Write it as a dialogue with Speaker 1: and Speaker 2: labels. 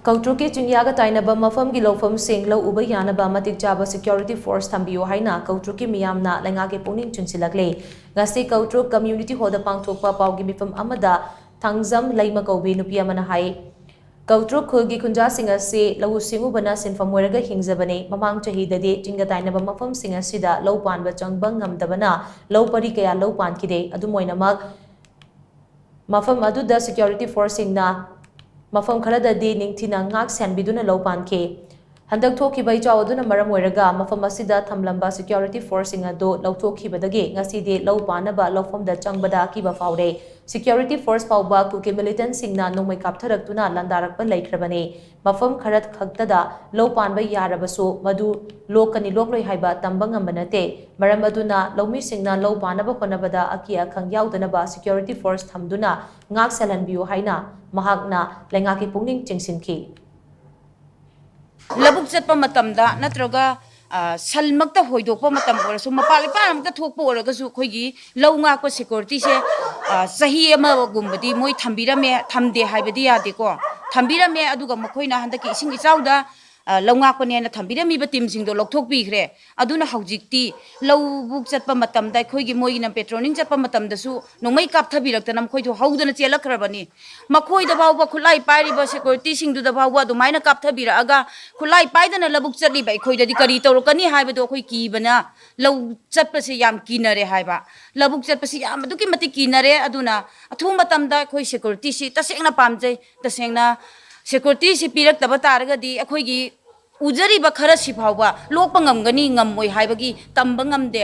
Speaker 1: Koutruk ki Chingya Tainaba mapham ki Loupham shing Uba Yanaba Matik Chaba security force Thamibiyu haina Koutruk ki meeyamna leingak pukning chingshillakli ngasi Koutruk community hoda pangthokpa paugi mifam amada thangzam leima kaubi nupi amana hai Koutruk khulgi khunja singa se lahu singubana sinfam moiraga hingzabane mamang chahidade Chingya Tainaba mapham singa sida lau panba changbang ngamdabana lau pari kaya lau pankide adumoinamak mapham aduda security force singna Mapha kharadadi ningthina ngak senbiduna Loupham ke handak thokibai chawduna maram oiraga mapha asida thamlamba security force ado lauthokibadagi ngasidi Yanaba Loupham da changbada kiba faude security force pauba kuki militant singna nomai kaptharaktuna landarakpa laikhrabani mafam kharat khaktada Loupham ba yarabasu madu lokani lokloi haiba tambang ambanate maram aduna laumi singna Loupham ba honabada akia khang yaudana security force thamduna ngak salanbiyu haina mahakna leingak pukning chingsinki
Speaker 2: labuk chatpa matamda natroga salmakta hoidokpa matam orasu mapali paramta thokpa oragasu khoigi launga ko security se sahi ama gumbadi moi thambirame thamde haibadi yade ko thambirame aduga makhoina handaki ising ichauda launga ko ne na thambirami ba team sing do lokthok pi khre aduna haujikti laubuk chatpa matamda khoigi moi na petroning chatpa matamda su nomai kap thabirakta nam khoi tho haudana chelakhrabani makhoi da bawa khulai pairi ba security sing du da bawa du maina kap thabira aga khulai paidana labuk chatli bai khoi da di kari torokani haibado khoi ki bana lau chatpa se yam kinare haiba labuk chatpa se yam du ki mati kinare aduna athu matamda khoi security si tasengna pamjai tasengna security si pirak taba taraga di akhoi gi ujari ba khara si phawba lokpa ngamgani ngammoi haibagi tamba ngamde